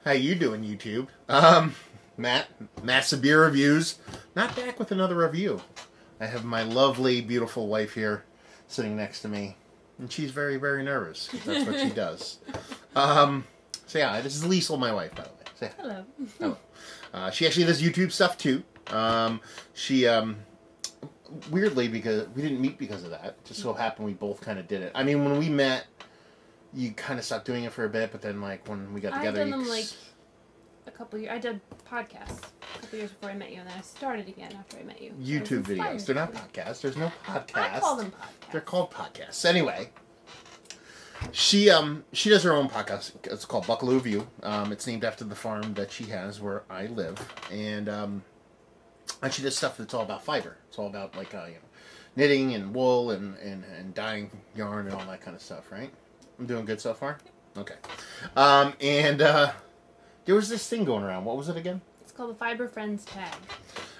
How you doing, YouTube? Matt, Massive Beer Reviews. Not back with another review. I have my lovely, beautiful wife here sitting next to me. And she's very, very nervous. That's what she does. So yeah, this is Liesl, my wife, by the way. Say hello. Hello. She actually does YouTube stuff, too. She, weirdly, because we didn't meet because of that. Just so happened we both kind of did it. I mean, when we met, you kind of stopped doing it for a bit, but then, like, when we got together... I've done them, like, a couple years. I did podcasts a couple years before I met you, and then I started again after I met you. YouTube videos. They're not podcasts. There's no podcast. I call them podcasts. They're called podcasts. Anyway, she does her own podcast. It's called Buckaloo View. It's named after the farm that she has where I live, and she does stuff that's all about fiber. It's all about, like, knitting and wool and dyeing yarn and all that kind of stuff, right? I'm doing good so far? Okay. There was this thing going around. What was it again? It's called the Fiber Friends Tag.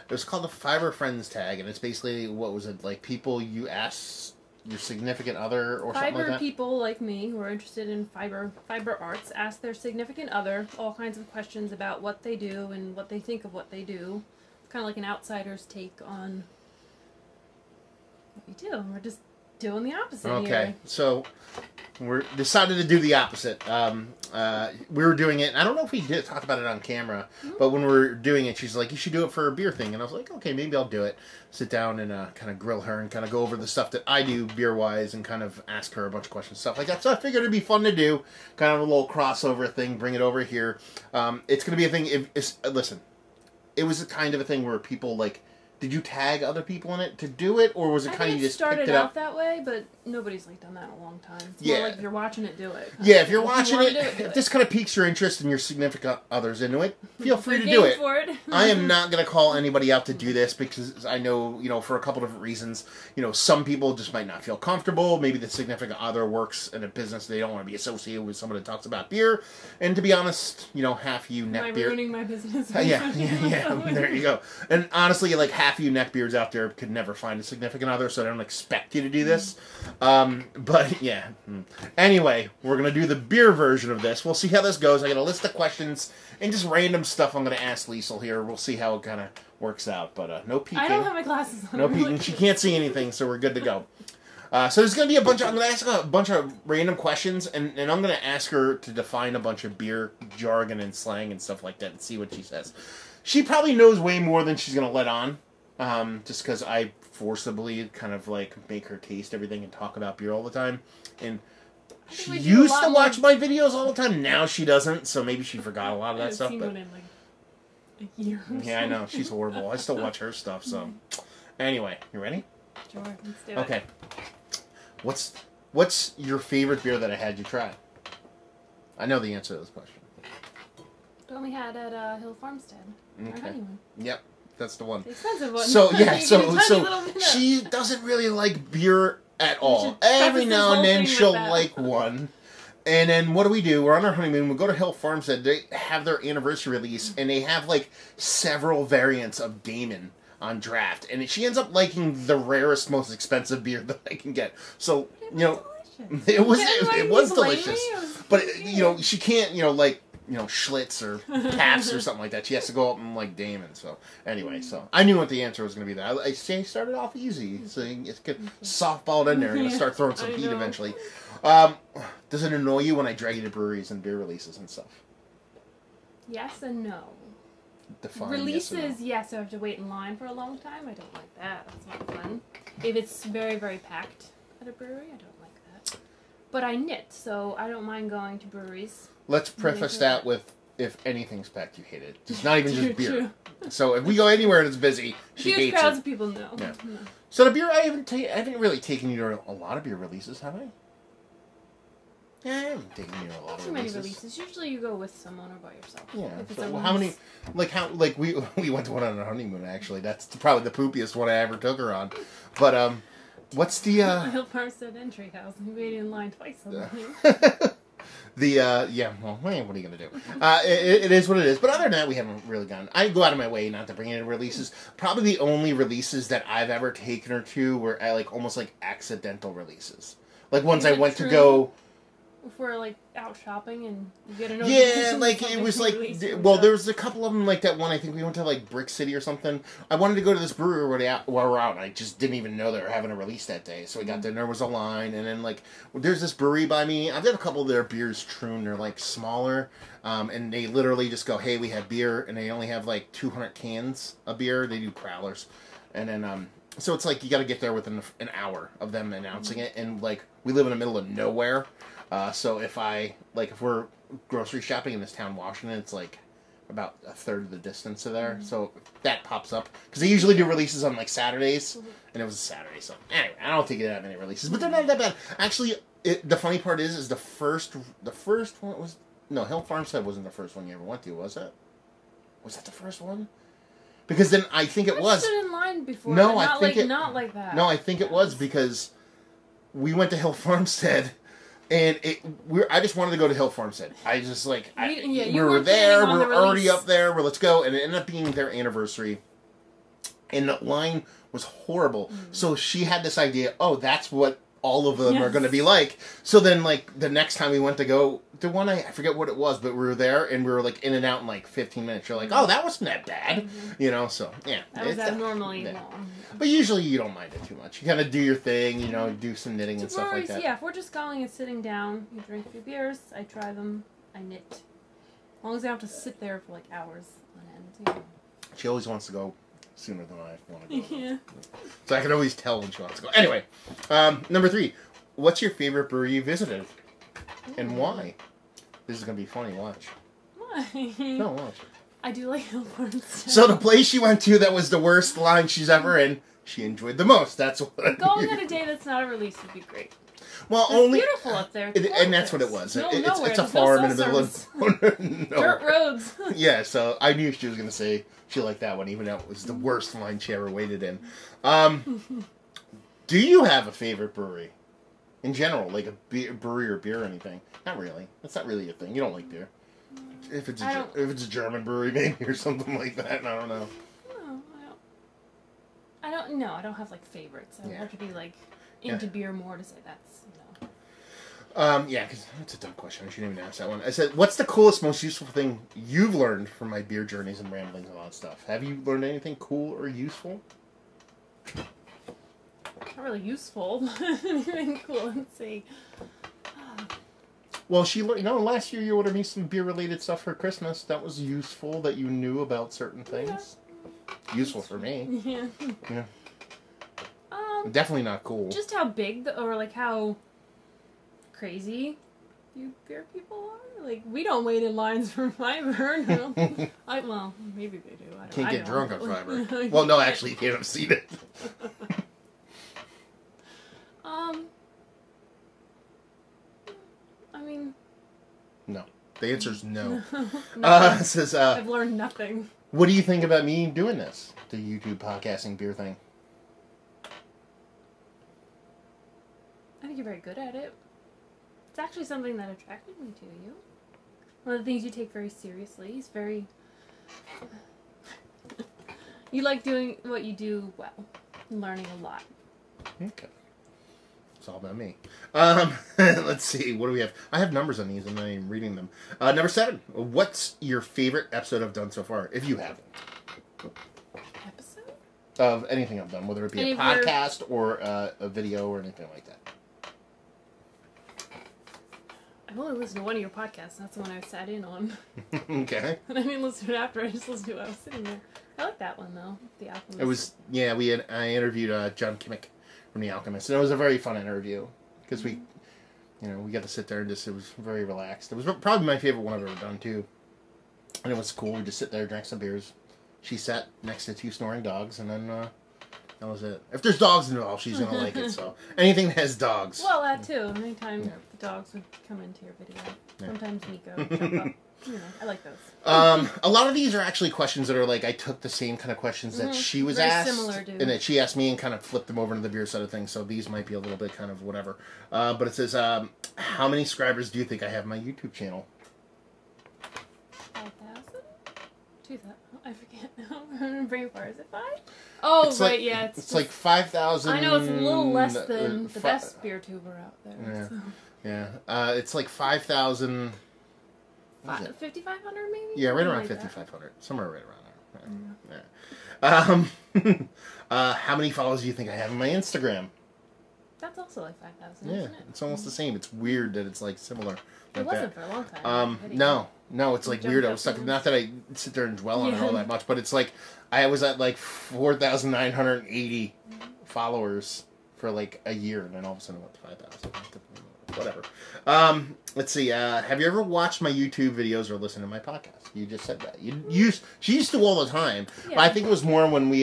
It was called the Fiber Friends Tag, and it's basically, what was it, like people you ask your significant other or something like that? Fiber people like me who are interested in fiber arts ask their significant other all kinds of questions about what they do and what they think of what they do. It's kind of like an outsider's take on what we do. And we're just doing the opposite here. Okay, so we decided to do the opposite. We were doing it, and I don't know if we did talk about it on camera, but when we were doing it, she's like, you should do it for a beer thing. And I was like, okay, maybe I'll do it. Sit down and kind of grill her and kind of go over the stuff that I do beer-wise and kind of ask her a bunch of questions, stuff like that. So I figured it'd be fun to do, kind of a little crossover thing, bring it over here. It's going to be a thing, listen, it was a kind of a thing where people, like, did you tag other people in it to do it, or was it kind of you just picked it up? It started out that way, but nobody's like done that in a long time. It's more like if you're watching it, do it. Yeah, if you're watching it, if this kind of piques your interest and your significant others into it, feel free to do it. I am not going to call anybody out to do this because I know, for a couple different reasons, some people just might not feel comfortable. Maybe the significant other works in a business they don't want to be associated with someone that talks about beer. And to be honest, half you neckbeard. Am I ruining my business? Yeah, there you go. And honestly, like half you neckbeards out there could never find a significant other, so I don't expect you to do this. But yeah. Anyway, we're gonna do the beer version of this. We'll see how this goes. I got a list of questions and just random stuff I'm gonna ask Liesl here. We'll see how it kind of works out. But no peeking. I don't have my glasses on. No peeking. She can't see anything, so we're good to go. So there's gonna be I'm gonna ask a bunch of random questions, and I'm gonna ask her to define a bunch of beer jargon and slang and stuff like that, and see what she says. She probably knows way more than she's gonna let on. Just because I forcibly kind of like make her taste everything and talk about beer all the time. And she used to watch my videos all the time. Now she doesn't, so maybe she forgot a lot of that stuff. But in like a year or yeah, I know. She's horrible. I still watch her stuff, so. Anyway, you ready? Sure, let's do it. Okay. What's your favorite beer that I had you try? I know the answer to this question. The one we had at Hill Farmstead. Okay. Our honeymoon. Yep. That's the one. The expensive one. So yeah, so she doesn't really like beer at all. Every now and then she'll like one. And then what do? We're on our honeymoon. We go to Hill Farmstead. They have their anniversary release, and they have like several variants of Damon on draft. And she ends up liking the rarest, most expensive beer that I can get. So it was delicious. But she can't like. Schlitz or Pabst or something like that. She has to go up and like Damon. So anyway, so I knew what the answer was going to be. That I started off easy, so it's good, softballed in there. I'm going to start throwing some heat eventually. Does it annoy you when I drag you to breweries and beer releases and stuff? Yes and no. Define releases, yes, I have to wait in line for a long time. I don't like that. That's not fun. If it's very, very packed at a brewery, I don't like that. But I knit, so I don't mind going to breweries. Let's preface that with, if anything's packed, you hate it. It's not even just beer. True. So if we go anywhere and it's busy, she hates it. Huge crowds of people know. Yeah. No. So the beer, I haven't really taken you to a lot of beer releases, have I? Yeah, I haven't taken you to a lot of releases. Too many releases. Usually you go with someone or by yourself. Yeah. So how many? We went to one on our honeymoon. Actually, that's probably the poopiest one I ever took her on. But what's the Hill Farmstead entry house? We waited in line twice on well, what are you going to do? It is what it is. But other than that, we haven't really gone. I go out of my way not to bring in releases. Probably the only releases that I've ever taken her to were almost like accidental releases. Like ones I went to go. if we're like out shopping and you get a notification. Yeah, like it was like, well, there was a couple of them like that one. I think we went to like Brick City or something. I wanted to go to this brewery while we're out, and I just didn't even know they were having a release that day. So we got there, and there was a line, and then like there's this brewery by me. I've had a couple of their beers Troon. They're like smaller, and they literally just go, "Hey, we have beer," and they only have like 200 cans of beer. They do crowlers, and then so it's like you got to get there within an hour of them announcing it, and like we live in the middle of nowhere. So if we're grocery shopping in this town, Washington, it's like about a third of the distance of there. So that pops up because they usually do releases on like Saturdays, and it was a Saturday. So anyway, I don't think they have any releases, but they're not that bad. Actually, the funny part is the first one was Hill Farmstead wasn't the first one you ever went to, was it? Was that the first one? Because then I think it was. I stood in line before. No, I think not like that. No, I think it was because we went to Hill Farmstead. And I just wanted to go to Hill Farmstead. I just we were there. We were already up there. Let's go. And it ended up being their anniversary. And the line was horrible. So she had this idea. Oh, that's what all of them are going to be like. So then, like the next time we went to go, the one I forget what it was, but we were there and we were like in and out in like 15 minutes. You're like, oh, that wasn't that bad, you know. So yeah, that was abnormally long. But usually you don't mind it too much. You kind of do your thing, you know, do some knitting and stuff like that. Yeah, if we're just going and sitting down, you drink a few beers, I try them, I knit. As long as I don't have to sit there for like hours on end. You know. She always wants to go sooner than I want to go. Yeah. So I can always tell when she wants to go. Anyway, number 3. What's your favorite brewery you visited? And why? This is going to be funny. Watch. Why? No, watch. I do like Hill Farmstead. So the place she went to that was the worst line she's ever in, she enjoyed the most. That's what. Going on a day that's not a release would be great. Well, it's beautiful up there. And that's what it was. No, it's a farm in the middle of dirt roads. Yeah, so I knew she was going to say she liked that one, even though it was the worst line she ever waited in. Do you have a favorite brewery? In general, like a brewery or beer or anything? Not really. That's not really a thing. You don't like beer. If it's a German brewery, maybe, or something like that. I don't know. No, I don't. I don't have like favorites. I have to be like into beer more to say that's Yeah, because that's a dumb question. I shouldn't even ask that one. I said, "What's the coolest, most useful thing you've learned from my beer journeys and ramblings and all that stuff? Have you learned anything cool or useful?" Not really useful. Anything cool? Let's see. Well, last year you ordered me some beer-related stuff for Christmas. That was useful that you knew about certain things. Yeah. Useful for me. Yeah. Yeah. Definitely not cool. Just how big or like how crazy you beer people are. Like we don't wait in lines for fiber. No. Well, maybe they do. I don't. Can't get drunk on fiber. Well, no, actually, you can't have seen it. I mean... No. The answer is no. It says, I've learned nothing. What do you think about me doing this? The YouTube podcasting beer thing? I think you're very good at it. It's actually something that attracted me to you. One of the things you take very seriously. It's very... You like doing what you do well. And learning a lot. Okay. It's all about me. Let's see. What do we have? I have numbers on these and I'm reading them. Number 7. What's your favorite episode I've done so far? If you haven't. Episode? Of anything I've done. Whether it be a podcast or a video or anything like that. I've only listened to one of your podcasts. That's the one I sat in on. Okay. And I didn't listen to it after. I just listened to it while I was sitting there. I like that one, though. The Alchemist. It was... Yeah, I interviewed John Kimmick from The Alchemist. And it was a very fun interview. Because we got to sit there and it was very relaxed. It was probably my favorite one I've ever done, too. And it was cool. We just sit there, drank some beers. She sat next to 2 snoring dogs, and then that was it. If there's dogs involved, she's going to like it, so. Anything that has dogs. Well, that, too. Anytime the dogs would come into your video. Yeah. Sometimes Nico would jump up. I like those. A lot of these are actually questions that are like, I took the same kind of questions that she was asked. Similar, dude. And that she asked me and kind of flipped them over into the beer side of things, so these might be a little bit kind of whatever. But it says, how many subscribers do you think I have on my YouTube channel? 5,000? 2,000? I forget now. Brain fart. Is it 5? Oh, it's right, like, yeah. It's like 5,000. I know, it's a little less than the best beer tuber out there. Yeah. So. Yeah. It's like 5,000... 5,500 maybe? Yeah, right around 5,500. Somewhere right around there. Yeah. How many followers do you think I have on my Instagram? That's also like 5,000, yeah, isn't it? It's almost the same. It's weird that it's like similar. It wasn't for a long time. No, it's like weird. I was stuck. Not that I sit there and dwell on it all that much, but it's like I was at like 4,980 followers for like a year, and then all of a sudden it went to 5,000. Whatever. Let's see. Have you ever watched my YouTube videos or listened to my podcast? You just said that. She used to all the time. Yeah. But I think it was more when we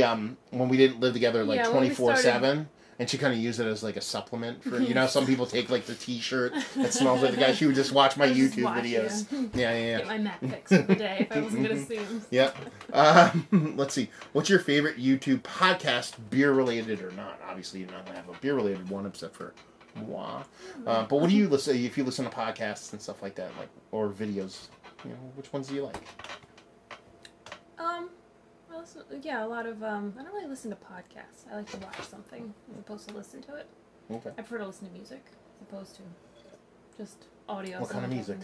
didn't live together like 24/7. And she kind of used it as like a supplement for, some people take like the T-shirt that smells like the guy. She would just watch my YouTube videos. Yeah. Get my Mac fix for the day if I wasn't going to see him. Yep. Let's see. What's your favorite YouTube podcast, beer related or not? Obviously, you're not going to have a beer related one except for moi. But what do you listen? If you listen to podcasts and stuff like that, like or videos, which ones do you like? A lot of, I don't really listen to podcasts. I like to watch something as opposed to listen to it. Okay. I prefer to listen to music as opposed to just audio. What kind of music?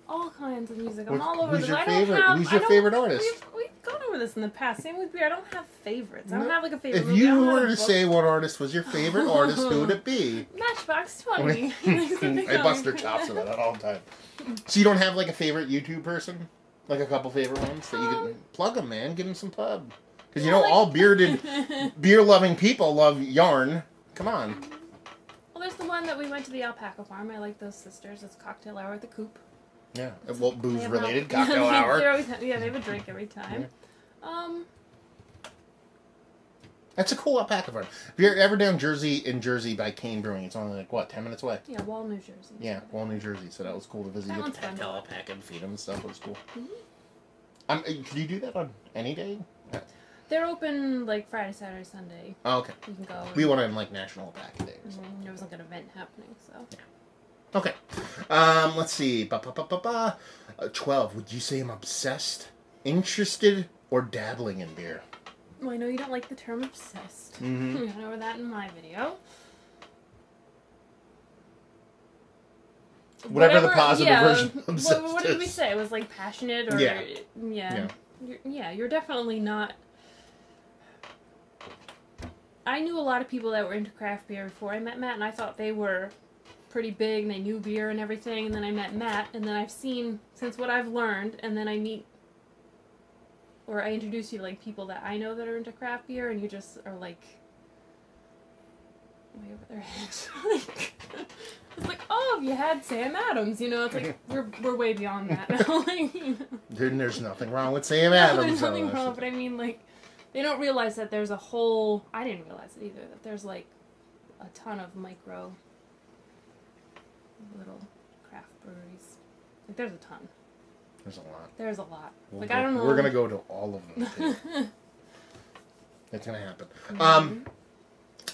All kinds of music. I'm all over. Who's your favorite artist? We've gone over this in the past. Same with beer. I don't have favorites. I don't have like a favorite. If you were to say what artist was your favorite artist, who would it be? Matchbox 20. I bust their chops about that all the time. So you don't have like a favorite YouTube person? Like a couple favorite ones that you can plug them, man. Give them some pub. Because all beer-loving people love yarn. Come on. Well, there's the one that we went to the alpaca farm. I like those sisters. It's cocktail hour at the Coop. Yeah. Well, booze-related cocktail hour. They have a drink every time. Yeah. That's a cool alpaca farm. If you're ever down in Jersey by Kane Brewing, it's only like, 10 minutes away? Yeah, Wall, New Jersey. Yeah, Wall, New Jersey. So that was cool to visit. You get to pet the alpaca and feed them and stuff. It was cool. Mm-hmm. Could you do that on any day? They're open like Friday, Saturday, Sunday. Oh, okay. You can go. We went on like National Alpaca Day or something. There was like an event happening, so. Yeah. Okay. Let's see. 12. Would you say I'm obsessed, interested, or dabbling in beer? Well, I know you don't like the term obsessed. Mm-hmm. We went over that in my video. Whatever the positive version of obsessed what did we say? It was like passionate or... Yeah. You're definitely not... I knew a lot of people that were into craft beer before I met Matt, and I thought they were pretty big, and they knew beer and everything, and then I met Matt, and then I've seen, since what I've learned, and then I meet... Or I introduce you to, like, people that I know that are into craft beer, and you just are, like, way over their heads. It's like, oh, if you had Sam Adams, it's like, we're way beyond that now. There's nothing wrong with Sam Adams. There's nothing wrong, but I mean, like, they don't realize that there's a whole, I didn't realize it either, that there's, like, a ton of micro little craft breweries. Like, there's a ton. There's a lot. I don't know. We're going to go to all of them, too. It's going to happen.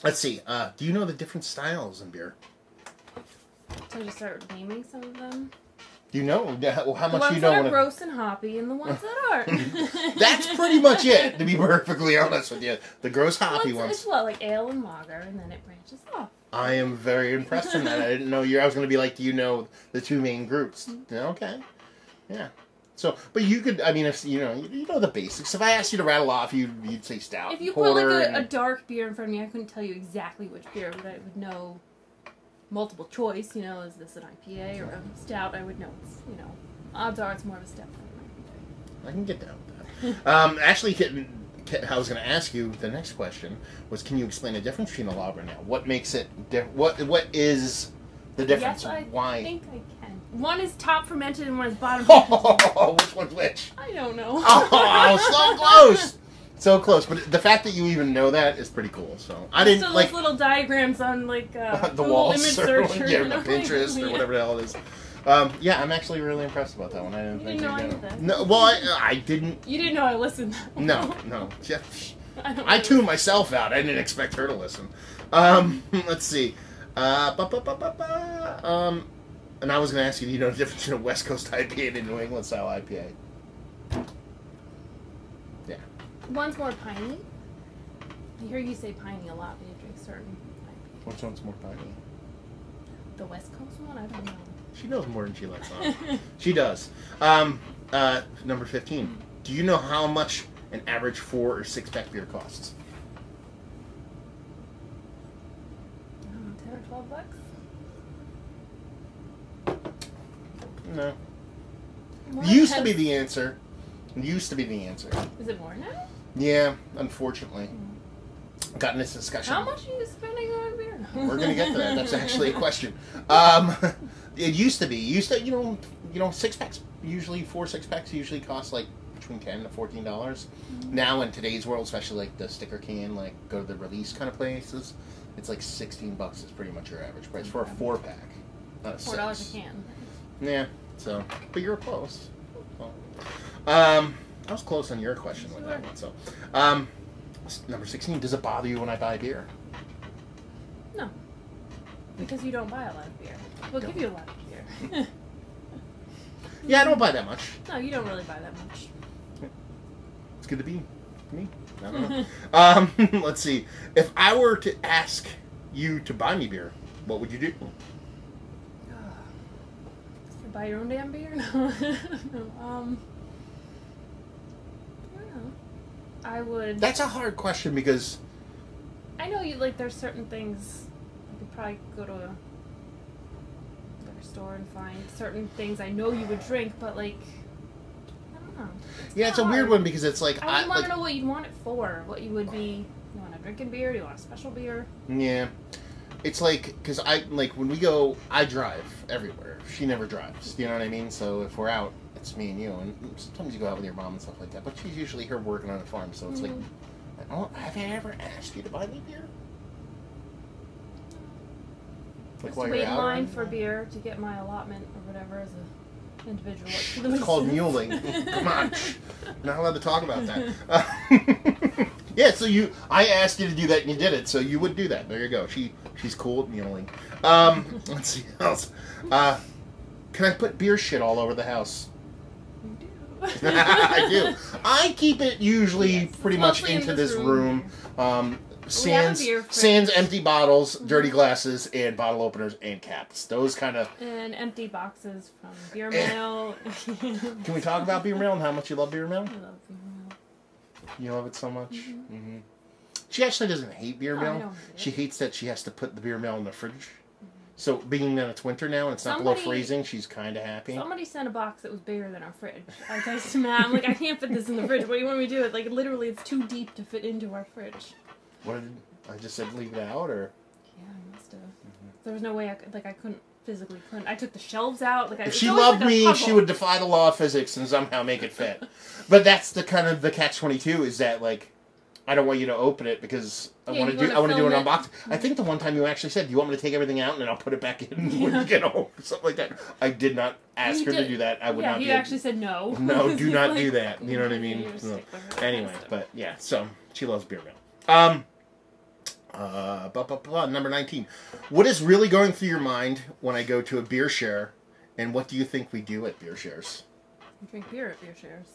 Let's see. Do you know the different styles in beer? So I just start naming some of them? Do you know? How much do you know? The ones that are gross and hoppy and the ones that aren't. That's pretty much it, to be perfectly honest with you. The gross hoppy ones. It's like ale and lager, and then it branches off. I am very impressed in that. I didn't know I was going to be like, do you know the two main groups? Okay. Yeah. So, but you could, I mean, if you know the basics. If I asked you to rattle off, you'd say stout. If you put like a dark beer in front of me, I couldn't tell you exactly which beer, but I would know multiple choice. Is this an IPA or a stout? I would know. Odds are it's more of a stout than an IPA. I can get down with that. Actually, I was going to ask you. The next question was, can you explain the difference between a lager now? What makes it? What is the difference? Yes, Why? I think I can. One is top fermented and one is bottom fermented. Which one's which? I don't know. So close! So close. But the fact that you even know that is pretty cool. So I didn't so those little diagrams on like the walls, image searcher, Pinterest or whatever the hell it is. Yeah, I'm actually really impressed about that one. I didn't think know you anything. No, well, I didn't. You didn't know I listened. No. I tuned myself out. I didn't expect her to listen. Let's see. And I was going to ask you, do you know the difference between a West Coast IPA and a New England style IPA? Yeah. One's more piney. I hear you say piney a lot when you drink certain IPA. Which one's more piney? The West Coast one? I don't know. She knows more than she lets on. She does. Number 15. Do you know how much an average 4- or 6-pack beer costs? 10 or 12 bucks? No. More Used to be the answer. Used to be the answer. Is it more now? Yeah, unfortunately. Got in this discussion. How much are you spending on beer? We're gonna get to that. That's actually a question. It used to be. You know, 6-packs usually 4 6-packs usually cost like between $10 to $14. Mm-hmm. Now in today's world, especially like the sticker can, like go to the release kind of places, it's like $16 is pretty much your average price for a 4-pack, not a $4 6. a can. Yeah. So, but you're close. Well, I was close on your question with that one. So, number 16. Does it bother you when I buy beer? No. Because you don't buy a lot of beer. We'll give you a lot of beer. Yeah, I don't buy that much. No, you don't really buy that much. It's good to be me. I don't know. Let's see. If I were to ask you to buy me beer, what would you do? Buy your own damn beer? No. No. I don't know. I would. That's a hard question because I know you like. There's certain things you could probably go to a liquor store and find certain things I know you would drink, but like I don't know. It's a weird one because it's like I want to know what you'd want it for. What you would be. You want a drinking beer? Do you want a special beer? Yeah. It's like, because when we go, I drive everywhere. She never drives. You know what I mean? So if we're out, it's me and you. And sometimes you go out with your mom and stuff like that. But she's usually here working on a farm. So it's like, have I ever asked you to buy me beer? Like while wait in line for beer to get my allotment or whatever as a individual. It's called muling. Come on. You're not allowed to talk about that. Yeah, so I asked you to do that and you did it, so you would do that. There you go. She's cool at muling. Let's see what else. Can I put beer shit all over the house? You do. I do. I keep it usually pretty much into this room. Sans empty bottles, dirty glasses, and bottle openers and caps. Those kind of... And empty boxes from beer mail. Can we talk about beer mail and how much you love beer mail? I love beer mail. You love it so much? Mm-hmm. Mm-hmm. She actually doesn't hate beer mail. I don't hate it. She hates that she has to put the beer mail in the fridge. Mm-hmm. So being that it's winter now and it's not below freezing, she's kind of happy. Somebody sent a box that was bigger than our fridge. I texted Matt, I'm like, I can't fit this in the fridge. What do you want me to do? Like, literally, it's too deep to fit into our fridge. What did I just said? Leave it out, or? Yeah, I must have. Mm-hmm. There was no way I couldn't physically clean. I took the shelves out. If she loved me, she would defy the law of physics and somehow make it fit. But that's the kind of the catch-22 is that like. I don't want you to open it because I want to do an unboxing. Mm-hmm. I think the one time you actually said, "Do you want me to take everything out and then I'll put it back in when you get home?" Something like that. I did not ask her to do that. I would not. Yeah, he actually said no. No, do not do that. You know what I mean? No. Anyway, but yeah. So she loves beer mail. Number 19. What is really going through your mind when I go to a beer share, and what do you think we do at beer shares? We drink beer at beer shares.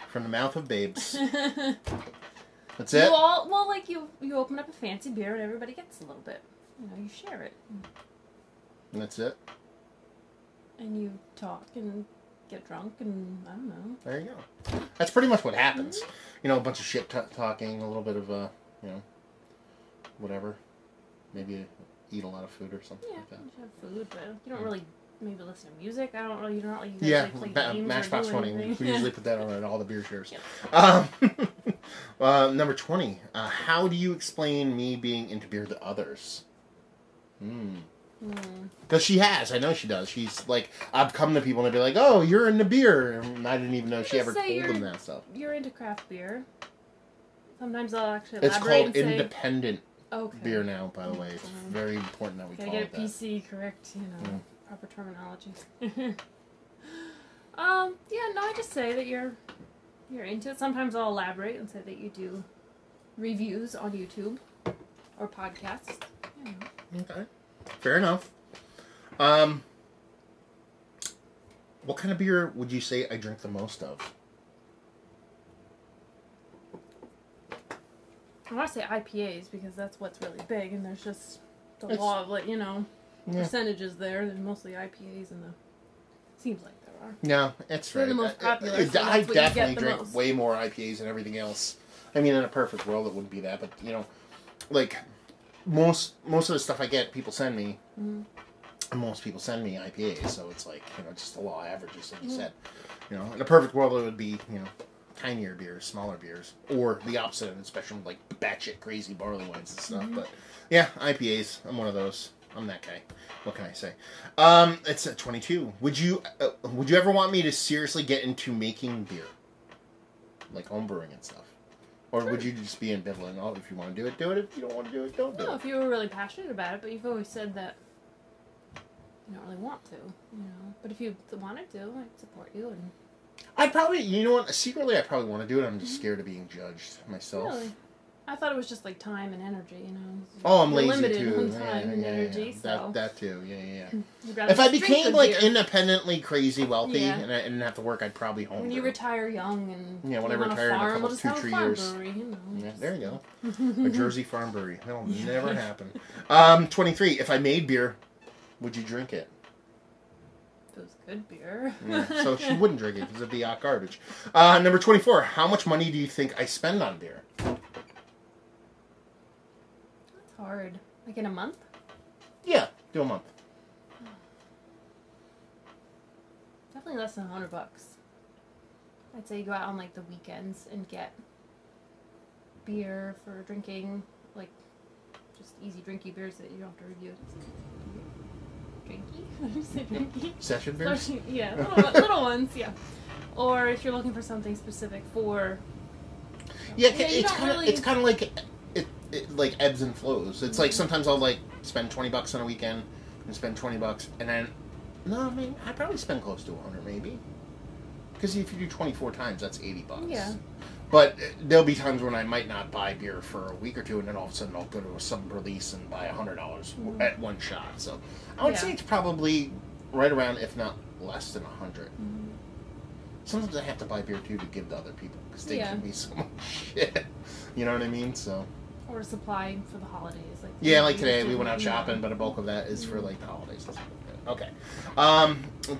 From the mouth of babes. That's it? You open up a fancy beer and everybody gets a little bit. You know, you share it. And that's it? And you talk and get drunk and, I don't know. There you go. That's pretty much what happens. Mm-hmm. You know, a bunch of shit talking, a little bit of, you know, whatever. Maybe eat a lot of food or something like that. You have food, but you don't really... Maybe listen to music. I don't really. You don't like. Play games Matchbox or 20. Anything. We usually put that on at all the beer shares. Yep. Number 20. How do you explain me being into beer to others? Because she has. I know she does. She's like, I've come to people and they'd be like, "Oh, you're into beer," and I didn't even know she ever told them that stuff. You're into craft beer. Sometimes I'll actually. It's called and independent okay. beer now. By the way, it's very important that we call it that. Gotta get it PC correct. You know. Proper terminology. I just say that you're into it. Sometimes I'll elaborate and say that you do reviews on YouTube or podcasts. You know. Okay, fair enough. What kind of beer would you say I drink the most of? I want to say IPAs because that's what's really big, and there's just the law of, like, you know, percentages there. There's mostly IPAs in the... Seems like there are. No, it's right. They're the most popular. I definitely drink way more IPAs than everything else. I mean, in a perfect world, it wouldn't be that, but, you know, like, most of the stuff I get, people send me, and most people send me IPAs, so it's like, you know, just the law averages, like you said. You know, in a perfect world, it would be, you know, tinier beers, smaller beers, or the opposite of the spectrum, like batshit crazy barley wines and stuff. But yeah, IPAs. I'm one of those. I'm that guy. What can I say? It's at 22. Would you ever want me to seriously get into making beer, like home brewing and stuff, or would you just be ambivalent? Oh, if you want to do it, do it. If you don't want to do it, don't do it. No, if you were really passionate about it, but you've always said that you don't really want to, you know. But if you wanted to, I'd support you. And I'd probably, you know what, secretly I probably want to do it. I'm just scared of being judged myself. Really? I thought it was just like time and energy, you know. Oh, I'm lazy limited too. on time and energy, so. That too, yeah. If I became like independently crazy wealthy and I didn't have to work, I'd probably home. When you retire young and when I retire in a couple 2-3 years. Brewery, you know, yeah, there you go. A Jersey farm brewery. That'll never happen. 23. If I made beer, would you drink it? It was good beer. So she wouldn't drink it because it'd be hot garbage. Number 24. How much money do you think I spend on beer? Hard. Like in a month? Yeah, do a month. Definitely less than $100. I'd say you go out on like the weekends and get beer for drinking, like just easy drinky beers that you don't have to review. Drinky? Did I say drinky? Session beers? Yeah, little ones, yeah. Or if you're looking for something specific for... Yeah, it's kind of like... It like ebbs and flows. It's like sometimes I'll like spend $20 on a weekend and spend $20 and then I probably spend close to 100 maybe, because if you do 24 times that's $80. Yeah. But there'll be times when I might not buy beer for a week or two, and then all of a sudden I'll go to some release and buy $100 at one shot. So I would say it's probably right around, if not less than 100. Sometimes I have to buy beer too to give to other people because they give me so much shit. You know what I mean? So. Or supply for the holidays. Like today we went out shopping, but a bulk of that is for like the holidays and stuff like that. Okay.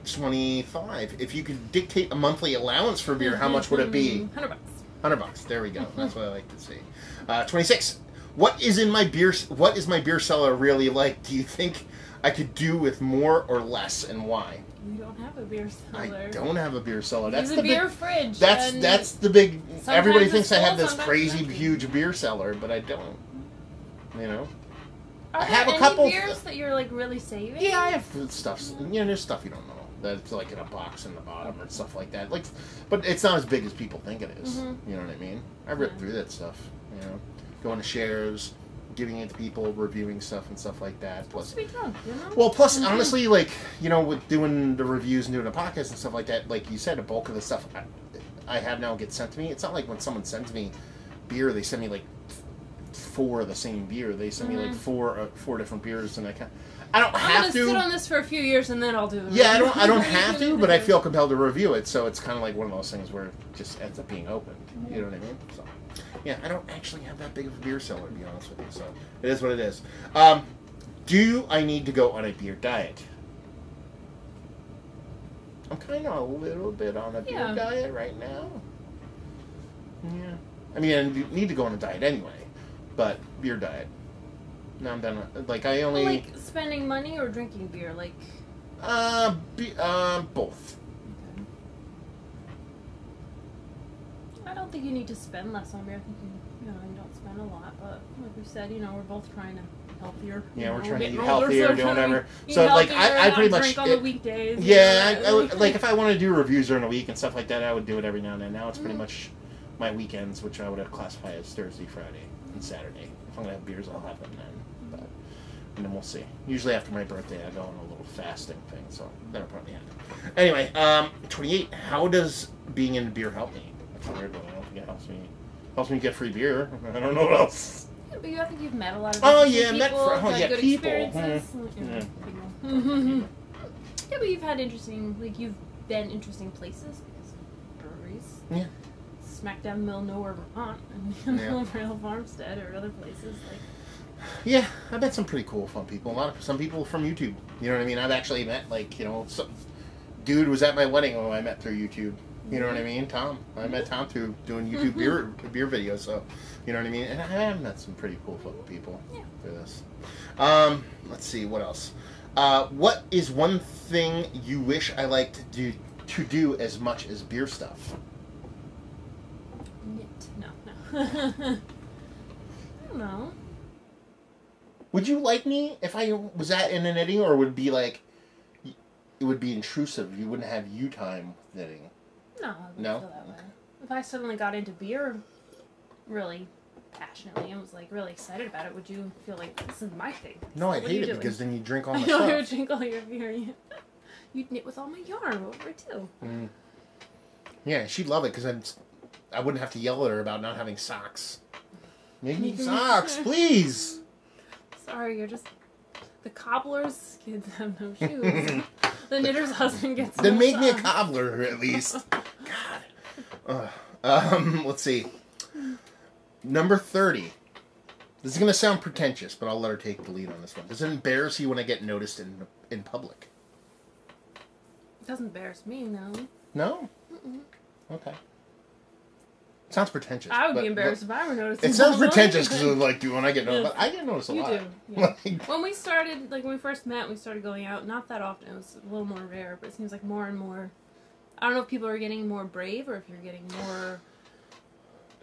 25. If you could dictate a monthly allowance for beer, how much would it be? $100. $100. There we go. That's what I like to see. 26. What is my beer cellar really like? Do you think I could do with more or less, and why? You don't have a beer cellar. I don't have a beer cellar. That's the beer fridge. That's the big. Everybody thinks I have this crazy huge beer cellar, but I don't. You know. I have a couple beers that you're like really saving. Yeah, I have stuff. You know, there's stuff you don't know that's like in a box in the bottom or stuff like that. Like, but it's not as big as people think it is. You know what I mean? I rip through that stuff. You know, going to shares, giving it to people, reviewing stuff and stuff like that. Plus, to be drunk, you know? Well, plus, honestly, like, you know, with doing the reviews and doing the podcast and stuff like that, like you said, a bulk of the stuff I have now gets sent to me. It's not like when someone sends me beer, they send me like 4 of the same beer. They send me like four different beers, and I don't have to sit on this for a few years and then I'll do it. Yeah, I don't have to, but I feel compelled to review it. So it's kind of like one of those things where it just ends up being opened. You know what I mean? So. Yeah, I don't actually have that big of a beer cellar, to be honest with you, so it is what it is. Do I need to go on a beer diet? I'm kind of a little bit on a beer diet right now. Yeah. I mean, I need to go on a diet anyway, but beer diet. No, I'm done. Like, I only... Like, spending money or drinking beer? Like... both. I don't think you need to spend less on beer. I think you don't spend a lot, but like we said, you know, we're both trying to be healthier. Yeah, we're trying to eat healthier, do whatever. So like, I pretty much drink on the weekdays. Yeah, I like if I want to do reviews during the week and stuff like that, I would do it every now and then. Now it's pretty much my weekends, which I would classify as Thursday, Friday, and Saturday. If I'm gonna have beers, I'll have them then. But and then we'll see. Usually after my birthday, I go on a little fasting thing, so that'll probably happen. Anyway, 28. How does being in beer help me? That's a weird one. I don't think it helps me get free beer. I don't know what else. Yeah, but I think you've met a lot of people. Yeah, but you've had you've been interesting places because of breweries. Yeah. Smack down the middle of nowhere, Vermont, and Rail Farmstead or other places like. Yeah, I met some pretty cool, fun people. Some people from YouTube. You know what I mean? I've actually met, like, some dude was at my wedding who I met through YouTube. You know what I mean? Tom. I met Tom through doing YouTube beer videos, so, you know what I mean? And I have met some pretty cool people through this. Let's see, what else? What is one thing you wish I liked to do as much as beer stuff? Knit. No. I don't know. Would you like me if I was in a knitting, or would it be like, it would be intrusive? You wouldn't have you time with knitting. No, I wouldn't feel that way. If I suddenly got into beer really passionately and was like really excited about it, would you feel like this is my thing? No, I'd hate it because then you drink all my stuff. stuff. I would drink all your beer. You'd knit with all my yarn over it too. Mm. Yeah, she'd love it because I wouldn't have to yell at her about not having socks. Make me socks, please. Sorry, you're just the cobbler's kids have no shoes. The knitter's husband gets. Then make me a cobbler at least. God. Let's see. Number 30. This is going to sound pretentious, but I'll let her take the lead on this one. Does it embarrass you when I get noticed in public? It doesn't embarrass me, no. No? Mm-mm. Okay. Sounds pretentious. I would be embarrassed if I were noticed. It sounds pretentious because when I get noticed, but I get noticed a lot. You do. Yeah. When we started, when we first met, we started going out. Not that often. It was a little more rare, but it seems like more and more. I don't know if people are getting more brave or if you're getting more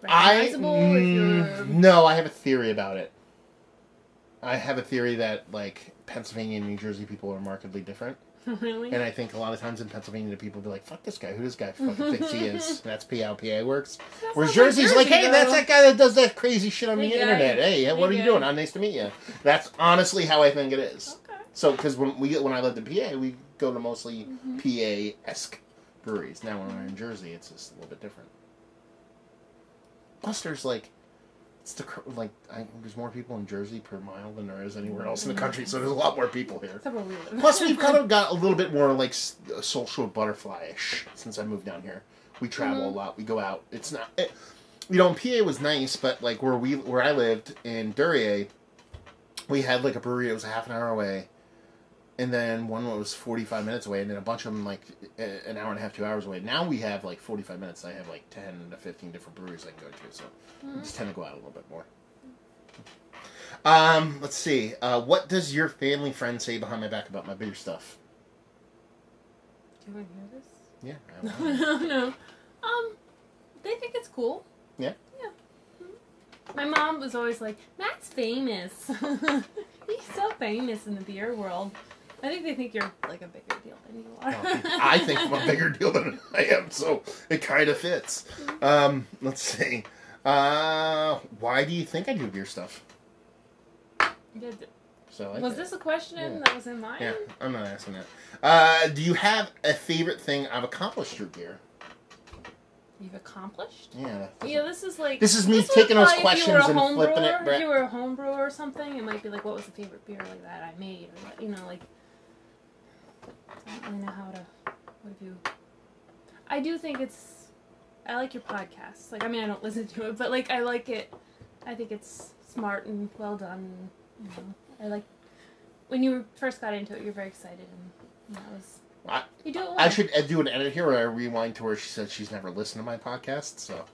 recognizable. No, I have a theory about it. I have a theory that Pennsylvania and New Jersey people are markedly different. Really? And I think a lot of times in Pennsylvania, people be like, fuck this guy. Who does this guy fucking thinks he is? That's how PA works. Whereas Jersey's like, hey, that's that guy that does that crazy shit on the internet. Hey, what are you doing? Nice to meet you. That's honestly how I think it is. Okay. So, because when I lived in PA, we go to mostly PA-esque breweries. Now when we're in Jersey, it's just a little bit different. Plus, there's there's more people in Jersey per mile than there is anywhere else in the country, so there's a lot more people here. Plus, we've kind of got a little bit more social butterfly-ish since I moved down here. We travel a lot. We go out. It's not, in PA was nice, but where I lived in Nerdery, we had a brewery that was a half an hour away, and then one that was 45 minutes away, and then a bunch of them an hour and a half, 2 hours away. Now we have 45 minutes. I have 10 to 15 different breweries I can go to, so I just tend to go out a little bit more. Let's see. What does your family friend say behind my back about my beer stuff? Do you want to hear this? Yeah. No. They think it's cool. Yeah? Yeah. My mom was always like, Matt's famous. He's so famous in the beer world. I think they think you're a bigger deal than you are. I think I'm a bigger deal than I am, so it kind of fits. Let's see. Why do you think I do beer stuff? Was this a question that was in mine? Yeah, I'm not asking that. Do you have a favorite thing I've accomplished through beer? You've accomplished? Yeah. This is This is me taking those questions and flipping it. If you were a home brewer or something, it might be what was the favorite beer that I made? Or I don't really know how to... What have you... I do think I like your podcast. I don't listen to it, but I like it. I think it's smart and well done. I like... When you first got into it, you're very excited, and that was... You do it well. I should do an edit here where I rewind to where she said she's never listened to my podcast, so...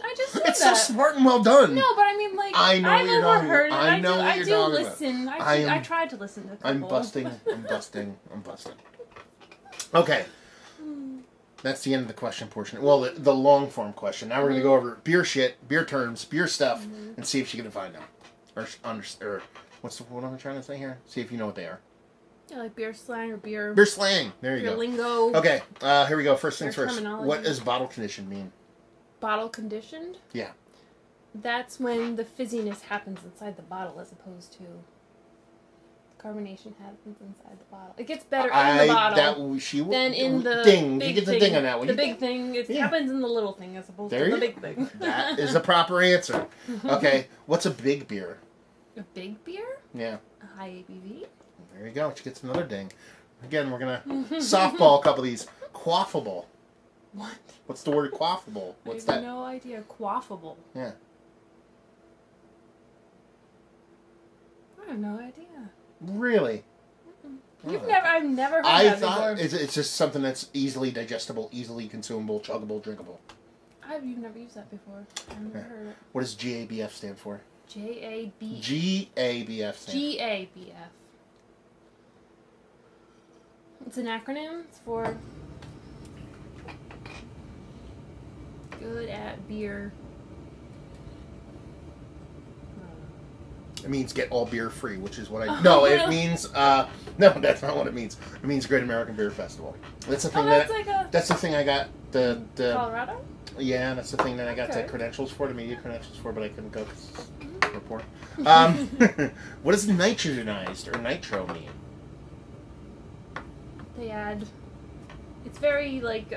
I just said it's so smart and well done. No, but I know I've what you're overheard talking about. I know what you're talking listen. about. I tried to listen to a couple. I'm busting. Okay. That's the end of the question portion. Well, the long form question. Now we're going to go over beer shit, beer terms, beer stuff, and see if she can define them. Or what am I trying to say here? See if you know what they are. Yeah, beer slang or beer... Beer slang. There you go. Beer lingo. Okay, here we go. First things first. Terminology. What does bottle conditioned mean? Bottle conditioned? Yeah. That's when the fizziness happens inside the bottle as opposed to... Carbonation happens inside the bottle. It gets better in the bottle than in the ding. Big you get the thing. Ding on that one. The big thing. It happens in the little thing as opposed to the big thing. That is the proper answer. Okay, what's a big beer? A big beer? Yeah. A high ABV? There you go. She gets another ding. Again, we're going to softball a couple of these. Quaffable. What? What's the word quaffable? What's I have no idea. Quaffable. Yeah. I have no idea. Really? I've never heard that before. It's just something that's easily digestible, easily consumable, chuggable, drinkable. You've never used that before. I've never heard it. What does GABF stand for? GABF. GABF stand for. GABF. It's an acronym. It's for Good at Beer. It means get all beer free, which is what I... No, it means... no, that's not what it means. It means Great American Beer Festival. That's the thing that's the thing I got the... Colorado? Yeah, that's the thing that I got the credentials for, the media credentials for, but I couldn't go because report. What does nitrogenized or nitro mean? They add... It's very, like,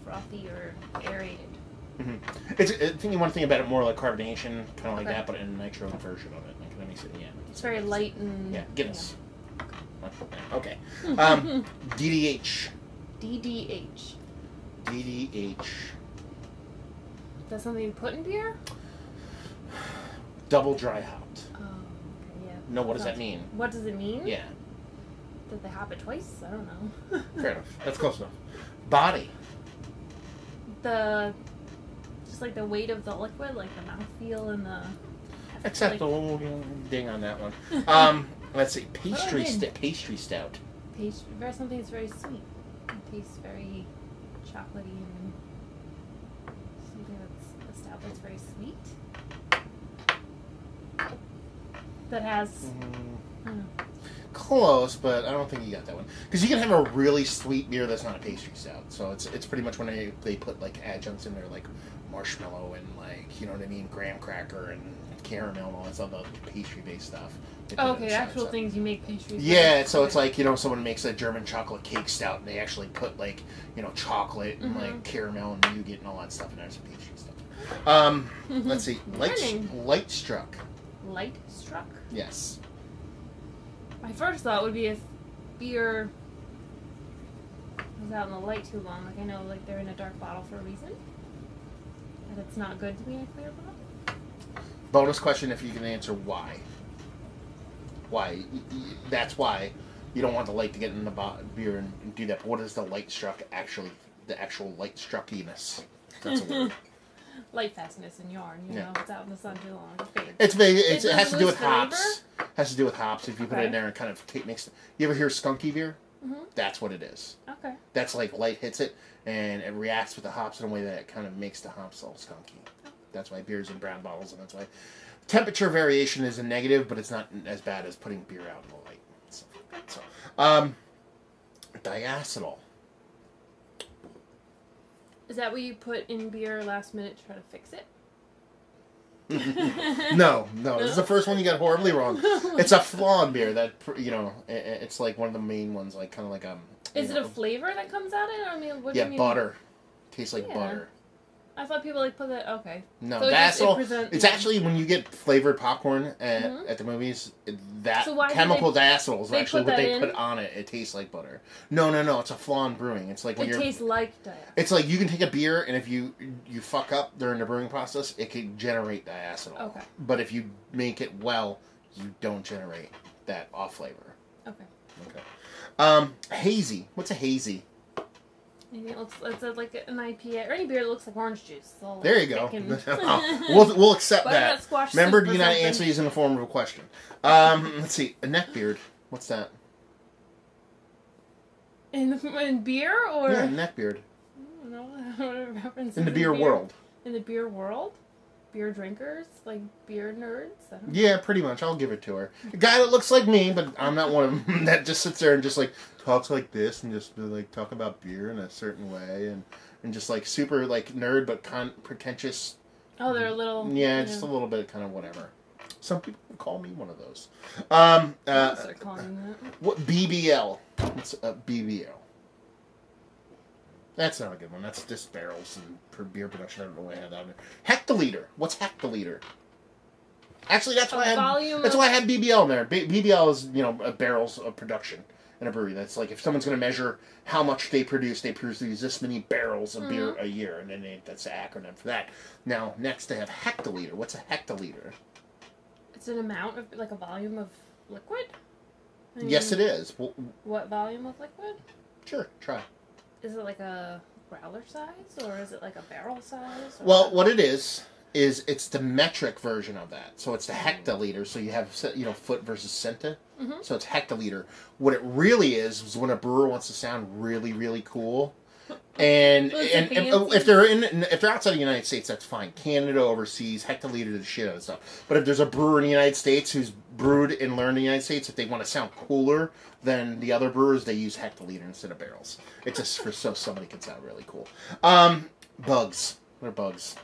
frothy or aerated. Mm-hmm. I think you want to think about it more like carbonation, kind of like that, but in a nitro version of it. Like, that makes it, it's very light and... Yeah, Guinness. Yeah. Okay. DDH. DDH. DDH. That's something you put in beer? Double dry hopped. Oh, okay, yeah. No, what does that mean? What does it mean? Yeah. Did they hop it twice? I don't know. Fair enough. That's close enough. Body. Just like the weight of the liquid, like the mouthfeel and the... Except the little ding on that one. Let's see. Pastry stout. Something that's very sweet. It tastes very chocolatey and something that's a stout that's very sweet. That has... I don't know. Close, but I don't think you got that one. Because you can have a really sweet beer that's not a pastry stout. So it's pretty much when they put like adjuncts in there, like marshmallow and like, you know what I mean, graham cracker and caramel and all that stuff, the pastry-based stuff. Oh, okay, actual things you make pastries. Yeah, so it's like, you know, someone makes a German chocolate cake stout and they actually put like, you know, chocolate and like caramel and nougat and all that stuff in there. It's pastry stuff. Let's see. Light struck. Light struck? Yes. My first thought would be if beer was out in the light too long. Like, I know, like, they're in a dark bottle for a reason. And it's not good to be in a clear bottle. Bonus question if you can answer why. Why? That's why you don't want the light to get in the beer and do that. But what is the light struck actually, the actual light struckiness? That's a word. Light fastness in yarn, you know, it's out in the sun too long. It has to do with hops. Has to do with hops. If you put it in there and kind of mix it. You ever hear skunky beer? That's what it is. Okay. That's like light hits it and it reacts with the hops in a way that it kind of makes the hops all skunky. That's why beer's in brown bottles, and that's why temperature variation is a negative, but it's not as bad as putting beer out in the light. So, diacetyl. Is that what you put in beer last minute to try to fix it? No. This is the first one you got horribly wrong. It's a flaw in beer that, you know, it's like one of the main ones, like kind of like Is it a flavor that comes out of it? I mean, what do you mean? Butter. Tastes like butter. I thought people like put that. Okay. No, so diacetyl. It's actually when you get flavored popcorn at the movies. That chemical diacetyl is actually what they put on it. It tastes like butter. No. It's a flaw in brewing. It's like when it tastes like diacetyl. It's like you can take a beer and if you fuck up during the brewing process, it can generate diacetyl. Okay. But if you make it well, you don't generate that off flavor. Okay. Hazy. What's a hazy? It's like an IPA or any beer that looks like orange juice. There you go. We'll accept that. Remember, do not answer these in the form of a question. Let's see. A neckbeard. What's that? In beer or? Yeah, neckbeard. I don't know what it references. In the beer world. In the beer world? Beer drinkers? Like beer nerds? Yeah, pretty much. I'll give it to her. A guy that looks like me, but I'm not one of them that just sits there and just like talks like this and just like talk about beer in a certain way and just like super like nerd but pretentious. Oh, they're a little... Yeah, just a little bit kind of whatever. Some people call me one of those. Start calling that. What BBL? What's a BBL? That's not a good one. That's just barrels and for beer production. I don't know why I had that on there. Hectoliter. What's hectoliter? Actually, that's why I had BBL in there. BBL is, you know, barrels of production in a brewery. That's like if someone's going to measure how much they produce this many barrels of beer a year, and then that's the acronym for that. Now, next they have hectoliter. What's a hectoliter? It's an amount of, like, a volume of liquid? I mean, yes, it is. What volume of liquid? Sure, try. Is it like a growler size, or is it like a barrel size? Or... Well, what it is it's the metric version of that. So it's the hectoliter. So you have, foot versus centa. Mm-hmm. So it's hectoliter. What it really is when a brewer wants to sound really, really cool. And if they're outside of the United States, that's fine. Canada, overseas, hectoliter the shit out of stuff. But if there's a brewer in the United States who's brewed and learned in the United States, if they want to sound cooler than the other brewers, they use hectoliter instead of barrels. It's just so somebody can sound really cool. Bugs. What are bugs?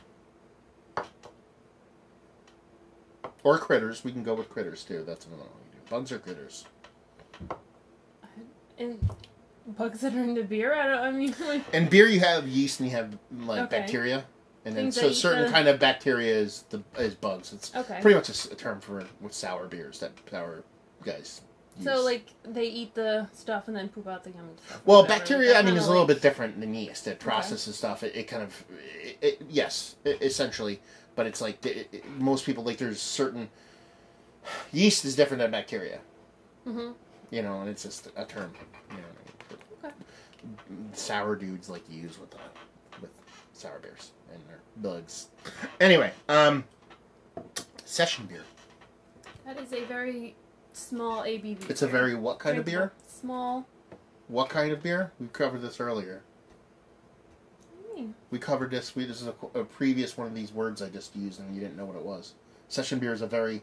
Or critters. We can go with critters too. That's another one we do. Bugs or critters. And bugs that are into beer? Like... In beer, you have yeast and you have bacteria, and then so certain kind of bacteria is bugs. It's pretty much a term for with sour beers that sour guys use. So like they eat the stuff and then poop out the yummy stuff. Well, bacteria, I mean, is a little bit different than yeast. It processes stuff. It kind of, yes, essentially, but it's like most people like there's certain yeast is different than bacteria. Mm-hmm. And it's just a term. Sour dudes like to use with sour beers and their bugs. Anyway, session beer. That is a very small ABV. It's a very what kind of beer? Small. What kind of beer? We covered this earlier. What do you mean? We covered this. This is a previous one of these words I just used, and you didn't know what it was. Session beer is a very